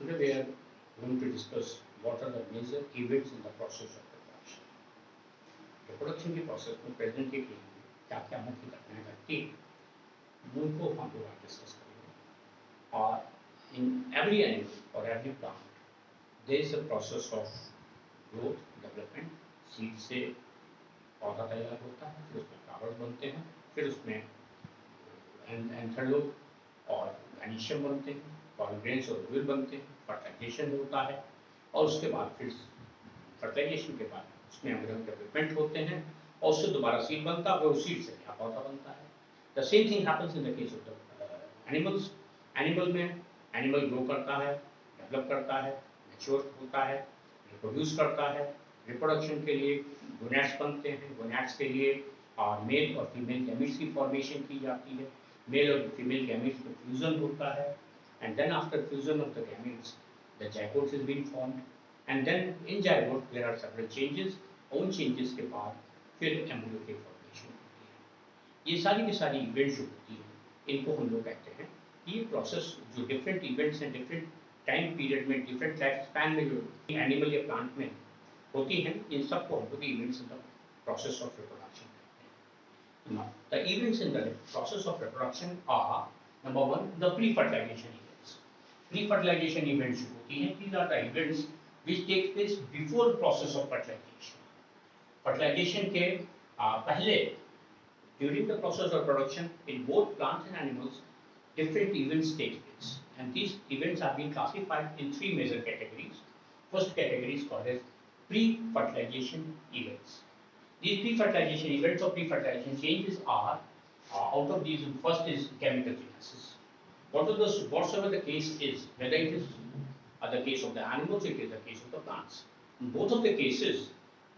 Today we are going to discuss what are the major events in the process of reproduction. Reproduction के process में present के क्या क्या मुख्य घटनाएं घटती हैं उनको हम लोग आज डिस्कस करेंगे. और इन एवरी एनिमल और every plant there is a process of growth development. Seed से पौधा तैयार होता है, फिर उसमें फ्लावर्स बनते हैं, फिर उसमें एंथेलोप और गैनीशियम बनते हैं, पॉलिग्रेन्स और ओव्यूल बनते हैं, फर्टिलाइजेशन होता है और उसके बाद फिर फर्टिलाइजेशन के बाद उसमें एम्ब्रियो डेवलपमेंट होते हैं और उससे दोबारा सीड बनता है और सीड से नया पौधा बनता है. The same thing happens in the case of the animals. Animal में एनिमल ग्रो करता है, डेवलप करता है, मैच्योर होता है, रिप्रोड्यूस करता है. रिप्रोडक्शन के लिए गोनैड्स बनते हैं. गोनैड्स के लिए मेल और फीमेल गैमीट्स की फॉर्मेशन की जाती है. मेल और फीमेल गैमीट्स में फ्यूजन होता है, and then after fusion of the gametes the zygote is being formed, and then in zygote there are several changes. उन changes के बाद फिर एम्ब्रियो की फॉर्मेशन होती है. ये सारी की सारी इवेंट्स जो होती हैं इनको हम लोग कहते हैं कि ये प्रोसेस जो डिफरेंट इवेंट्स हैं डिफरेंट टाइम पीरियड में डिफरेंट लाइफ स्पैन में जो एनिमल या प्लांट में होती हैं इन सबको हम लोग events in the process of reproduction कहते हैं. Now, the events in the process of reproduction are number one, the pre-fertilization events. Pre-fertilization events जो होती हैं, these are the events which take place before process of fertilization. Fertilization के पहले during the process of production in both plants and animals, different events take place, and these events are being classified in three major categories. First category is called as pre-fertilization events. These pre-fertilization events or pre-fertilization changes are out of these, first is gametogenesis. Whatsoever the case is, whether it is the case of the animals, it is the case of the plants. In both of the cases,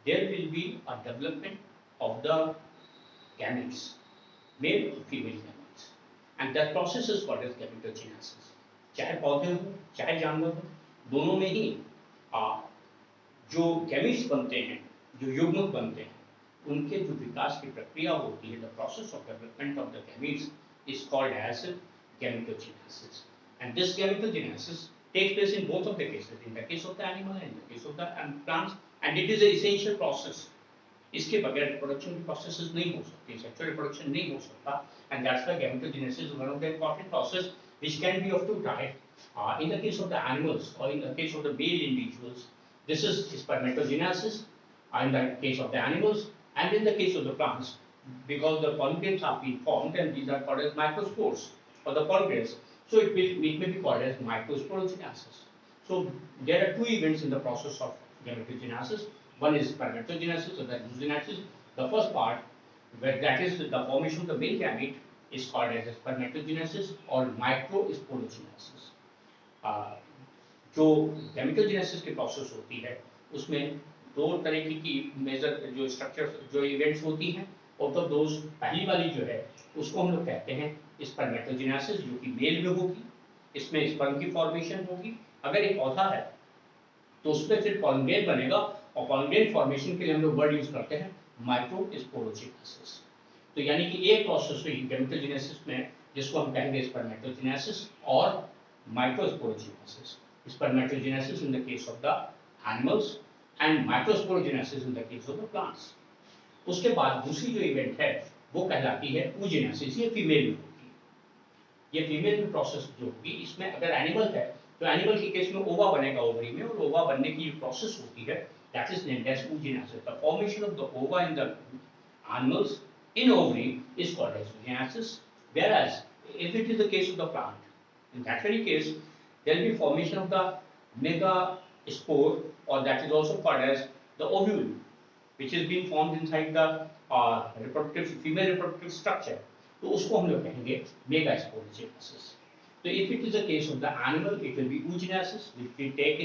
there will be a development of the gametes, male or female gametes, and that process is called as gametogenesis. चाहे पौधे हो, चाहे जानवर हो, दोनों में ही जो gametes बनते हैं, जो युग्मक बनते हैं, उनके जो विकास की प्रक्रिया होती है, the process of development of the gametes is called as gametogenesis. And this gametogenesis takes place in both of the cases, in the case of the animal and in the case of the plants, and it is an essential process. इसके बगैर reproduction processes नहीं हो सकते, sexual reproduction नहीं हो सकता, and that's why gametogenesis is one of the important process which can be of two types. In the case of the animals or in the case of the male individuals, this is spermatogenesis. In the case of the animals, and in the case of the plants, because the pollinates are being formed and these are called as microspores or the pollinates, so it may be called as microsporogenesis. So there are two events in the process of gametogenesis. One is spermatogenesis or the oogenesis. The first part, where that is the formation of the male gamete, is called as spermatogenesis or microsporogenesis. जो gametogenesis की process होती है उसमें दो तरीके की major जो structure जो इवेंट्स होती हैं, आउट ऑफ दोज पहली वाली जो है उसको हम लोग कहते हैं स्पर्मेटोजेनेसिस, जो कि मेल में होगी. इसमें स्पर्म की फॉर्मेशन होगी. अगर एक पौधा है तो उसमें फिर पॉलिनेट बनेगा और पॉलिनेट फॉर्मेशन के लिए हम लोग वर्ड यूज करते हैं माइक्रोस्पोरोजेनेसिस. तो यानी कि एक प्रोसेस हुई गैमेटोजेनेसिस में जिसको हम कहेंगे स्पर्मेटोजेनेसिस और microsporogenesis. Spermatogenesis in the case of the animals and microsporogenesis in the case of the plants. उसके बाद दूसरी जो इवेंट है वो कहलाती है oogenesis. ये फीमेल में होगी. ये फीमेल में प्रोसेस जो होगी, इसमें अगर एनिमल है तो एनिमल के केस में ओवा बनेगा ओवरी में, और ओवा बनने की जो प्रोसेस होती है that is named as oogenesis. The formation of the ova in the animals in ovary is called as oogenesis. Whereas if it is the case of the plant, in that very case there will be formation of the megaspore, or that is also called as the ovule, which is being formed inside the female reproductive structure. तो उसको हम लोग कहेंगे megasporogenesis. So if it is the case of the animal, it will be oogenesis, which will take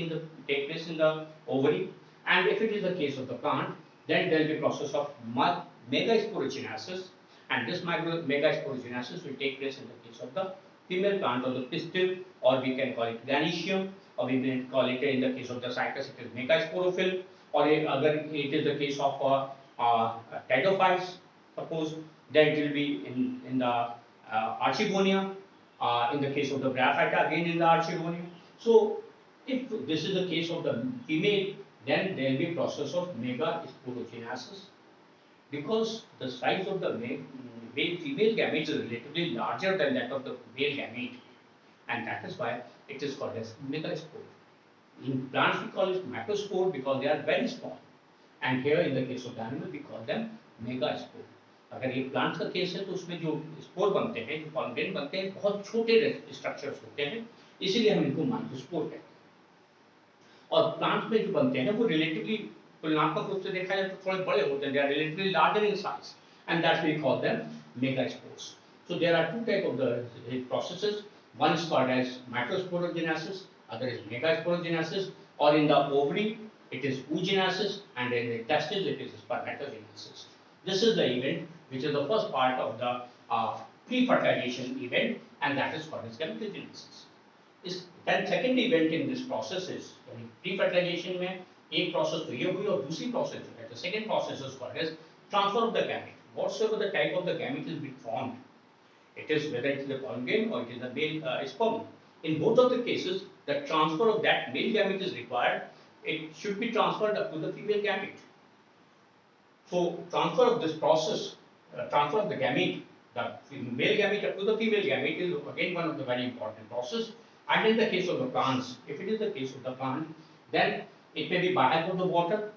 place in the ovary, and if it is the case of the plant, then there will be process of megasporogenesis, and this megasporogenesis will take place in the case of the female plant or the pistil, or we can call it gynecium, or we may call it in the case of the cycas it is megasporophyll, or agar it is the case of pteridophytes, suppose, then it will be in the archegonia. In the case of the bryophyta, again in the archegonia. So If this is the case of the female, then there will be process of megasporogenesis, because the size of the female gamete is relatively larger than that of the male gamete, and that is why it is called as megaspore. In plants we call it macrospore because they are very small, and here in the case of the animal we call them megaspore. अगर ये plant का case है तो उसमें जो spore बनते हैं, जो पॉलन ग्रेन बनते हैं, बहुत छोटे स्ट्रक्चर्स होते हैं, इसीलिए हम इनको माइक्रोस्पोर कहते हैं। और प्लांट में जो बनते हैं वो रिलेटिवली तुलनात्मक रूप से देखा जाए तो थोड़े बड़े होते हैं, they are relatively larger in size, and that's why we call them megaspores. So there are two types of the processes. One is called as microsporogenesis, other is megasporogenesis, or in the ovary it is oogenesis, and in the testes it is spermatogenesis. This is the event which is the first part of the pre-fertilization event, and that is called as gametogenesis. Then second event in this process is pre-fertilization में एक process तो ये हुई, और दूसरी process जो है, the second process is called as transfer of the gamete. Whatsoever the type of the gamete is being formed, it is whether it is the pollen grain or it is the male sperm. In both of the cases, the transfer of that male gamete is required. It should be transferred up to the female gamete. So transfer of this process, transfer of the gamete, the male gamete up to the female gamete, is again one of the very important process. And in the case of the plants, if it is the case of the plant, then it may be by help of the water.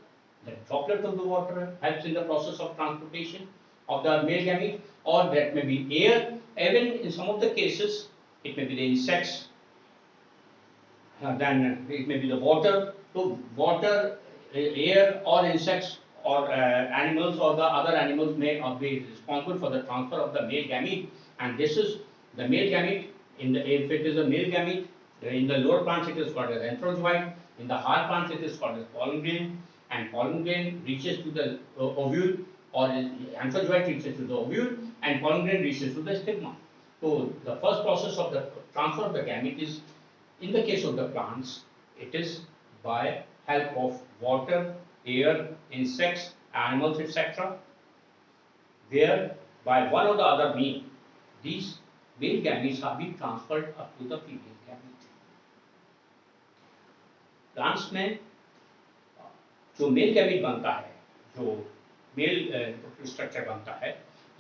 The droplet of the water helps in the process of transportation of the male gamete, or that may be air. Even in some of the cases, it may be the insects, then it may be the water. So water, air, or insects, or animals, or the other animals may be responsible for the transfer of the male gamete, and this is the male gamete. If it is a male gamete, in the lower plants it is called as anthrozoite. In the higher plants it is called as pollen grain, and pollen grain reaches to the ovule, or anthrozoite reaches to the ovule, and pollen grain reaches to the stigma. So the first process of the transfer of the gamete is, in the case of the plants, it is by help of water, air, insects, animals, etc., where by one or the other means these male gametes are being transferred up to the female gamete. Plants में जो male gamete बनता है, जो mail structure बनता है,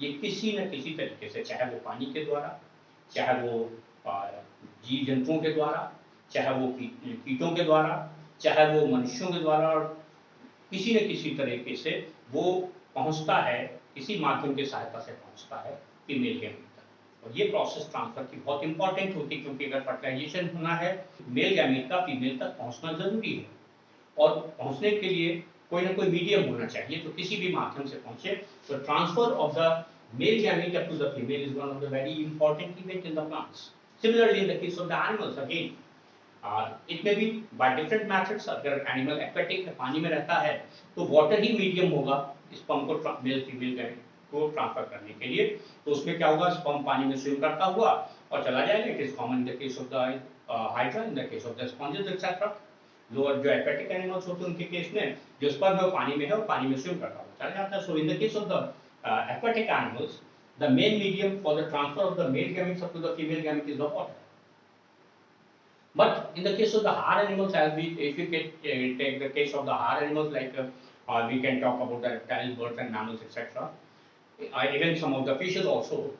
ये किसी न किसी तरीके से, चाहे वो पानी के द्वारा, चाहे वो जीव जंतुओं के द्वारा, चाहे वो कीटों के द्वारा, चाहे वो मनुष्यों के द्वारा, और किसी न किसी तरीके से वो पहुंचता है, किसी माध्यम की सहायता से पहुंचता है फीमेल गैमेट तक। और ये प्रोसेस ट्रांसफर की बहुत इंपॉर्टेंट होती है, क्योंकि अगर फर्टिलाइजेशन होना है, मेल गैमेट का फीमेल तक पहुंचना जरूरी है, और पहुंचने के लिए कोई ना कोई मीडियम होना चाहिए, तो किसी भी माध्यम से पहुंचे। तो transfer of the male gamete up to the female is one of the very important event in the plants. Similarly, in the case of the animals, again, it may be by different methods. अगर animal aquatic है, पानी में रहता है, तो water ही medium होगा sperm को male female gamete को ट्रांसफर करने के लिए। तो उसमें क्या होगा, sperm पानी में swim करता हुआ और चला जाएगा। It is common in the case of the hydra, in the case of the sponges, etc. Lower जो aquatic animals होते हैं उनके केस में जो sperm है वो पानी में है और पानी में swim करता हुआ चला जाता है। So in the case of the aquatic animals, the main medium for the transfer of the male gametes up to the female gamete is the water. But in the case of the higher animals, as if you take the case of the higher animals, like we can talk about the reptiles, birds and mammals, etc. Even some of the fishes also,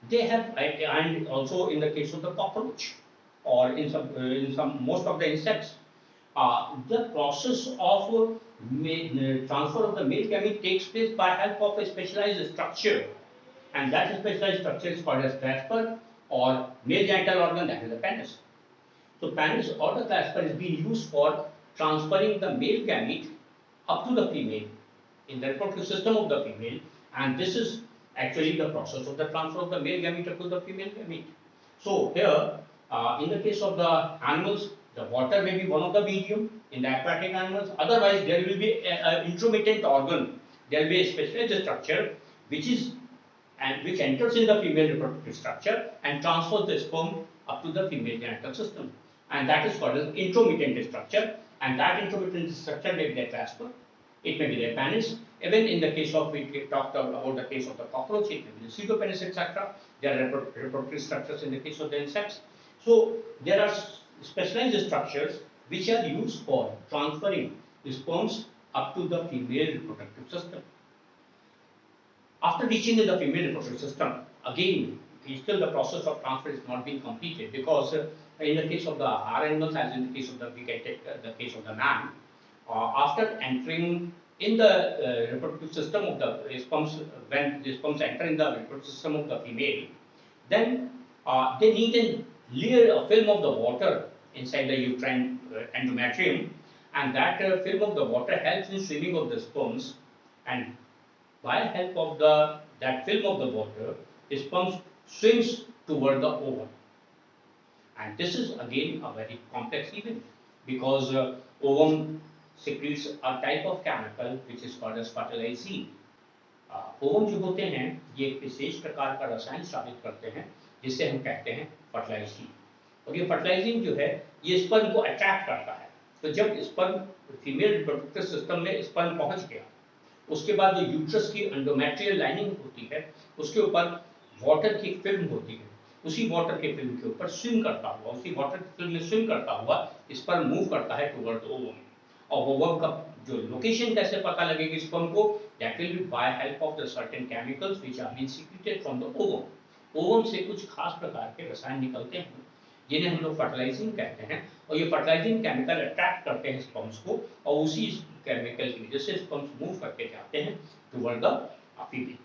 they have, and also in the case of the cockroach, or in some most of the insects, the process of transfer of the male gamete takes place by help of a specialized structure, and that specialized structure is called as clasper, or male genital organ, that is the penis. So penis or the clasper is being used for transferring the male gamete up to the female in the reproductive system of the female, and this is actually the process of the transfer of the male gamete up to the female gamete. So here, in the case of the animals, the water may be one of the medium in the aquatic animals. Otherwise, there will be an intromittent organ. There will be a specialized structure which enters in the female reproductive structure and transfers the sperm up to the female genital system, and that is called as intromittent structure. And that intromittent structure may be the clasper, it may be the penis. Even in the case of, we talked about the case of the cockroach, it may be the pseudopenis, etc. There are reproductive structures in the case of the insects. So there are specialized structures which are used for transferring sperms up to the female reproductive system. After reaching in the female reproductive system, again, still the process of transfer is not being completed, because in the case of the higher animals, as in the case of the the case of the man, after entering in the reproductive system of the sperms, when the sperms enter in the reproductive system of the female, then they need a layer, a film of the water inside the uterine endometrium, and that film of the water helps in swimming of the sperms, and by help of that film of the water, sperms swims toward the ovum. And this is again a very complex event, because ovum secretes a type of chemical which is called as fertilizing. Ovum जो होते हैं ये एक विशेष प्रकार का रसायन स्रावित करते हैं जिसे हम कहते हैं फर्टिलाइजिंग, और ये फर्टिलाइजिंग जो है ये स्पर्म को अट्रैक्ट करता है। तो जब स्पर्म फीमेल रिप्रोडक्टिव सिस्टम में स्पर्म पहुंच गया, उसके बाद जो यूट्रस की एंडोमेट्रियल लाइनिंग होती है उसके ऊपर वाटर की फिल्म होती है, उसी वाटर के फिल्म के ऊपर स्विम करता हुआ, उसी वाटर की फिल्म में स्विम करता हुआ स्पर्म मूव करता है टुवर्ड ओवम। और ओवम का जो लोकेशन कैसे पता लगेगी स्पर्म को, that will be by help of the certain chemicals which are been secreted from the ovum. Ovum से कुछ खास प्रकार के रसायन निकलते हैं जिन्हें हम लोग फर्टिलाइजिंग कहते हैं, और ये फर्टिलाइजिंग केमिकल अट्रैक्ट करते हैं स्पर्म्स को, और उसी केमिकल की वजह से स्पर्म्स मूव करके जाते हैं toward the female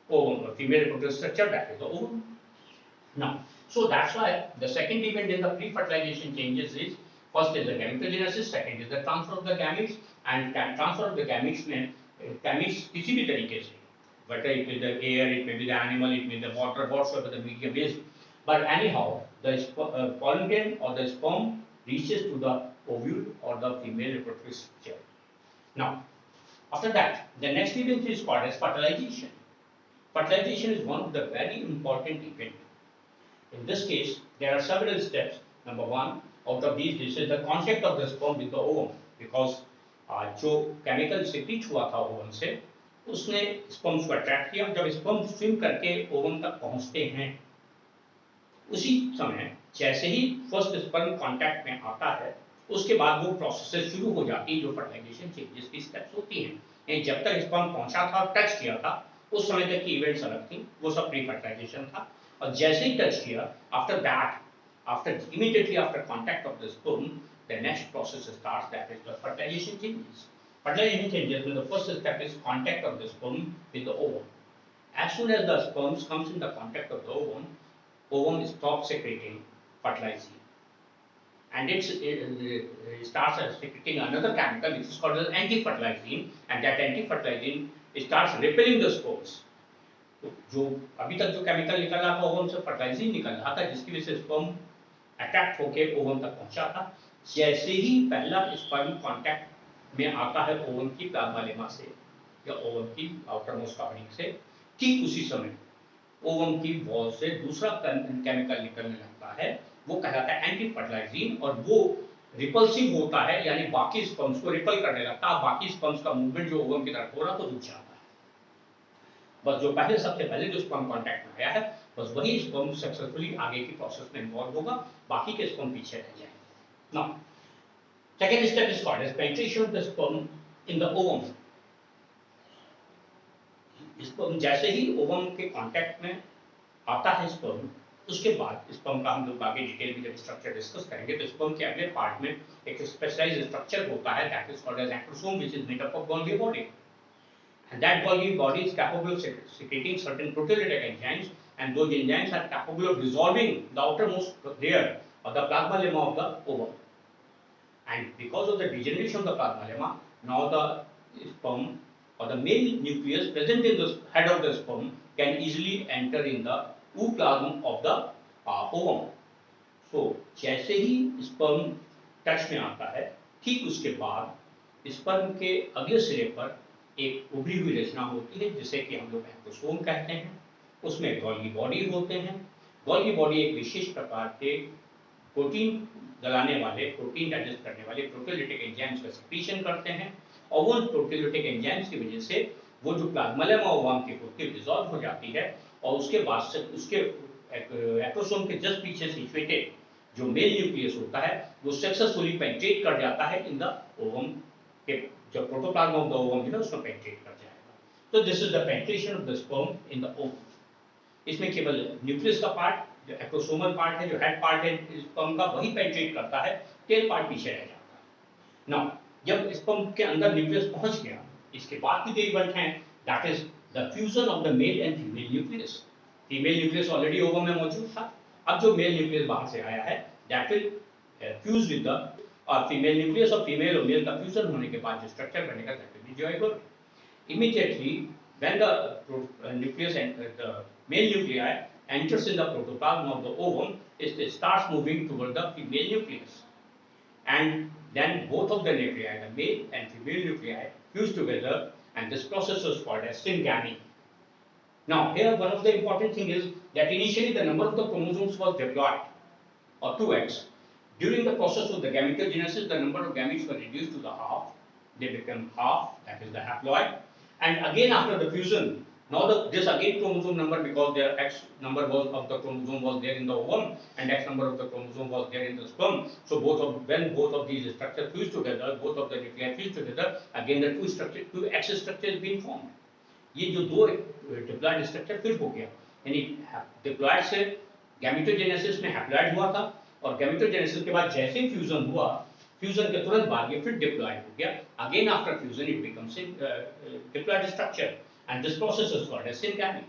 ovum, female reproductive structure, that is the ovum. Now, so that's why the second event in the pre-fertilization changes is, first is the gametogenesis, second is the transfer of the gametes, and transfer of the gametes में gametes किसी भी तरीके से, whether it may be the air, it may be the animal, it may be the water, whatsoever the medium is, but anyhow the pollen grain or the sperm reaches to the ovule or the female reproductive structure. Now, after that, the next event is called as fertilization. Fertilization is one of the very important events. In this case, there are several steps. Number one, out of these, this is the contact of the sperm with the ovum, because जो chemical secrete हुआ था ovum से, उसने sperms को attract किया। जब sperm swim करके ovum तक पहुंचते हैं, उसी समय जैसे ही फर्स्ट स्पर्म कांटेक्ट में आता है, उसके बाद वो प्रोसेस शुरू हो जाती है जो फर्टिलाइजेशन चेंजेस की स्टेप्स होती हैं। जब तक स्पर्म पहुंचा था, टच किया था, उस समय तक की इवेंट्स अलग थी, वो सब प्री फर्टिलाइजेशन था। और जैसे ही टच किया, after that, after immediately after contact of the sperm, the next process starts, that is the fertilization changes. Fertilization changes when the first step is contact of the sperm with the ovum. As soon as the sperm comes in the contact of the ovum, ovum stops secreting fertilizing, and it starts secreting another chemical which is called as anti-fertilizing, and that anti-fertilizing starts repelling the sperms. जो अभी तक जो chemical निकल रहा था ovum से, fertilising निकल रहा था, जिसकी वजह से स्पर्म अट्रैक्ट होके ओवम तक पहुंचा था। जैसे ही पहला स्पर्म कांटेक्ट में आता है ओवम की प्लाज्मा लेमा से या ओवम की आउटर मोस्ट कवरिंग से, ठीक उसी समय ओवम की वॉल से दूसरा केमिकल निकलने लगता है, वो कहलाता है एंटी फर्टिलाइजिंग, और वो रिपल्सिव होता है, यानी बाकी स्पर्म्स को रिपल करने लगता है। बाकी स्पर्म्स का मूवमेंट जो ओवम की तरफ हो रहा तो रुक जाता है। बस जो पहले सबसे पहले जो स्पर्म कांटेक्ट में आया है, बस वही स्पर्म सक्सेसफुली आगे की प्रोसेस में इन्वॉल्व होगा, बाकी के स्पर्म पीछे रह जाएंगे। Now second step is called as penetration of the sperm in the ovum. Sperm जैसे ही ओवम के कांटेक्ट में आता है स्पर्म, उसके बाद स्पर्म का हम लोग आगे डिटेल में जब स्ट्रक्चर डिस्कस करेंगे, तो स्पर्म के अगले पार्ट में एक स्पेशलाइज्ड स्ट्रक्चर होता है, that is called as acrosome, which is made up of Golgi body. And that Golgi body is capable of secreting certain proteolytic enzymes, and those enzymes are capable of dissolving the outermost layer of the plasma lemma of the ovum. And because of the degeneration of the plasma lemma, now the sperm or the male nucleus present in the head of the sperm can easily enter in the ooplasm of the ovum. So जैसे ही sperm touch में आता है, ठीक उसके बाद sperm के अगले सिरे पर एक उभरी हुई रचना होती है, जिसे कि हम लोग एंड्रोसोम कहते हैं। उसमें गोल्गी बॉडी होते हैं। गोल्गी बॉडी एक विशेष प्रकार के प्रोटीन गलाने वाले, प्रोटीन डाइजेस्ट करने वाले प्रोटीओलिटिक एंजाइम्स का सेक्रीशन करते हैं, और वो प्रोटीओलिटिक एंजाइम्स की वजह से वो जो प्लाज्मा लेमा ओवम की होती है डिसॉल्व हो जाती है, और उसके बाद से उसके एंड्रोसोम के जस्ट पीछे सिचुएटेड जो मेल न्यूक्लियस होता है वो सक्सेसफुली पेनिट्रेट कर जाता है इन द ओवम के, जो प्रोटोप्लाज्म ऑफ द ओवम है उसमें पेनिट्रेट कर जाएगा। तो this is the penetration of the sperm in the ovum. इसमें केवल न्यूक्लियस का पार्ट, जो एक्टोसोमल पार्ट है, जो हेड पार्ट है स्पर्म का, वही पेनिट्रेट करता है, टेल पार्ट पीछे रह जाता है। नाउ जब स्पर्म के अंदर न्यूक्लियस पहुंच गया, इसके बाद की जो इवेंट है that is the fusion of the male and female nucleus. Female nucleus already ovum में मौजूद था, अब जो मेल न्यूक्लियस बाहर से आया है that will fuse with the female nucleus, और फीमेल और मेल का फ्यूजन होने के बाद जो स्ट्रक्चर बनेगा that will B zygote. Immediately when the nucleus and the male nuclei enters in the protoplasm of the ovum, it starts moving toward the female nucleus, and then both of the nuclei, the male and female nuclei, fuse together, and this process is called as syngamy. Now here one of the important thing is that initially the number of the chromosomes was diploid or 2x. During the process of the gametogenesis, the number of gametes were reduced to the half. They become half, that is the haploid. And again after the fusion, now this again chromosome number, because their X number was of the chromosome was there in the ovum and X number of the chromosome was there in the sperm. So when both of these structures fuse together, both of the nuclei fuse together, again the two X structure is being formed. ये जो दो diploid structure फिर हो गया, यानी diploid से gametogenesis में haploid हुआ था, और गैमेटोजेनेसिस के बाद जैसे फ्यूजन हुआ, फ्यूजन के तुरंत बाद ये फिर डिप्लॉइड हो गया। Again after fusion it becomes diploid structure, and this process is called as syngamy.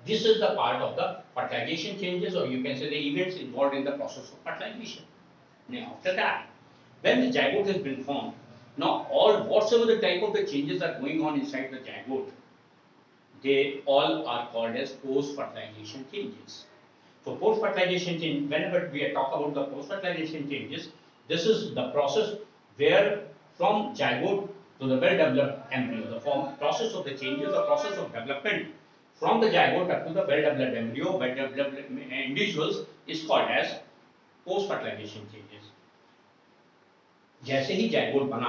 This is the part of the fertilization changes, or you can say the events involved in the process of fertilization. Now after that, when the zygote has been formed, now all whatsoever the type of the changes are going on inside the zygote, they all are called as post-fertilization changes. So post-fertilization change, whenever we talk about the post-fertilization changes, this is the process where from zygote to the well-developed embryo, the process of the changes, the process of development from the zygote up to the well-developed embryo, well-developed individuals is called as post-fertilization changes. जैसे ही zygote बना,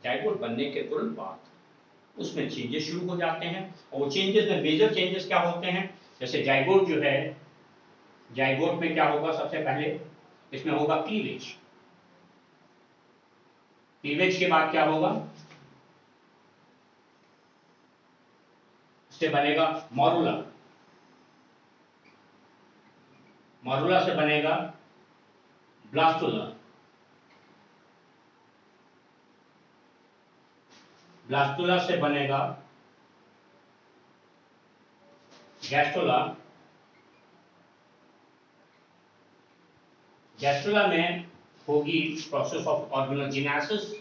zygote बनने के तुरंत बाद उसमें changes शुरू हो जाते हैं, और वो चेंजेस में मेजर चेंजेस क्या होते हैं, जैसे जाइगोट जो है, जाइगोट में क्या होगा, सबसे पहले इसमें होगा क्लीवेज, क्लीवेज के बाद क्या होगा, इससे बनेगा मॉरुला, मॉरुला से बनेगा ब्लास्टुला, ब्लास्टुला से बनेगा गैस्ट्रोला, गैस्ट्रोला में होगी process of organogenesis,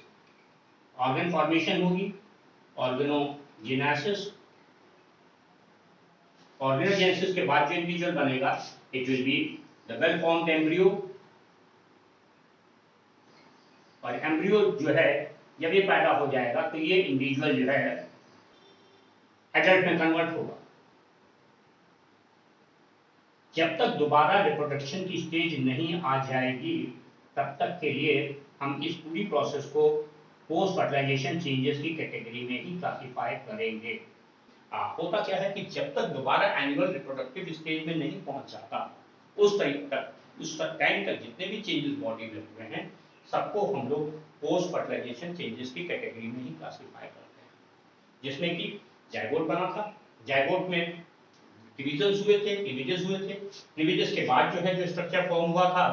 organ formation होगी, ऑर्गेनोजेनेसिस, ऑर्गेनोजेनेसिस के बाद जो इंडिविजुअल बनेगा it will be the well formed embryo, और एम्ब्रियो जो है जब ये पैदा हो जाएगा तो ये इंडिविजुअल जो है एडल्ट में कन्वर्ट होगा। जब तक दोबारा रिप्रोडक्शन की स्टेज नहीं आ जाएगी तब तक के लिए हम इस पूरी प्रोसेस को पोस्ट फर्टिलाइजेशन चेंजेस की कैटेगरी में ही क्लासिफाई करेंगे। होता क्या है कि जब तक दोबारा एनिमल रिप्रोडक्टिव स्टेज में नहीं पहुंच जाता उस टाइम तक जितने भी चेंजेस बॉडी में हुए हैं सबको हम लोग पोस्ट फर्टिलाइजेशन चेंजेस की कैटेगरी में ही क्लासिफाई करते हैं। जिसमें कि जाइगोट बना था, जाइगोट में डिविजन्स हुए थे, क्लीवेजेस हुए थे, क्लीवेजेस के बाद जो है जो स्ट्रक्चर फॉर्म हुआ था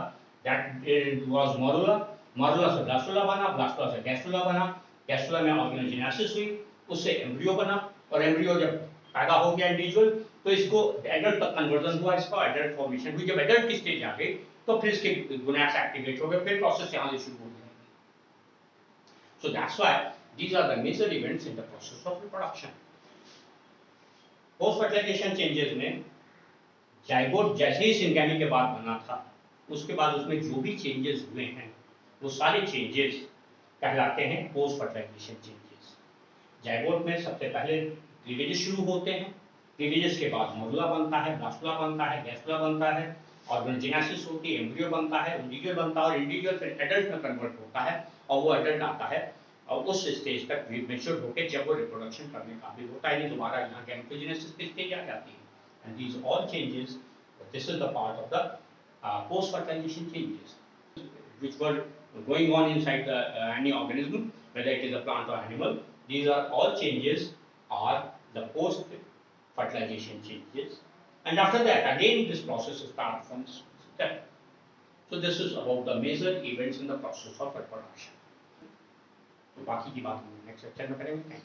दैट वाज मॉरुला, मॉरुला से ब्लास्टुला बना, ब्लास्टुला से गैस्ट्रुला बना, गैस्ट्रुला में ऑर्गेनोजेनेसिस हुई, उससे एम्ब्रियो बना, और एम्ब्रियो जब पैदा हो गया इंडिविजुअल तो इसको एडल्ट तक कन्वर्जन हुआ, इसका एडल्ट फॉर्मेशन हुई। जब एडल्ट की स्टेज आ गई तो फिर इसके गोनाड्स एक्टिवेट हो गए, फिर प्रोसेस यहां से शुरू हो जाएगी। So that's why these are the major events in the process of reproduction. Post fertilization changes में जाइगोट जैसे ही सिंगैमी के बाद बना था उसके बाद उसमें जो भी चेंजेस हुए हैं वो सारे चेंजेस कहलाते हैं पोस्ट फर्टिलाइजेशन चेंजेस। जाइगोट में सबसे पहले क्लीवेजेस शुरू होते हैं, क्लीवेजेस के बाद मॉरुला बनता है, ब्लास्टुला बनता है, गैस्ट्रुला बनता है, ऑर्गेनोजेनेसिस होती है, एम्ब्रियो बनता है, इंडिविजुअल बनता है, और इंडिविजुअल फिर एडल्ट में कन्वर्ट होता है, और वो एडल्ट आता है और उस स्टेज तक मैच्योर होकर जब वो रिप्रोडक्शन करने काबिल होता है, दोबारा यहाँ गैमेटोजेनेसिस की स्टेज आ जाती है। And these all changes, this is the part of the post-fertilization changes which were going on inside the any organism, whether it is a plant or animal. These are all changes are the post-fertilization changes. And after that, again, this process starts from step. So this is about the major events in the process of reproduction. तो बाकी की बात हम next lecture में करेंगे.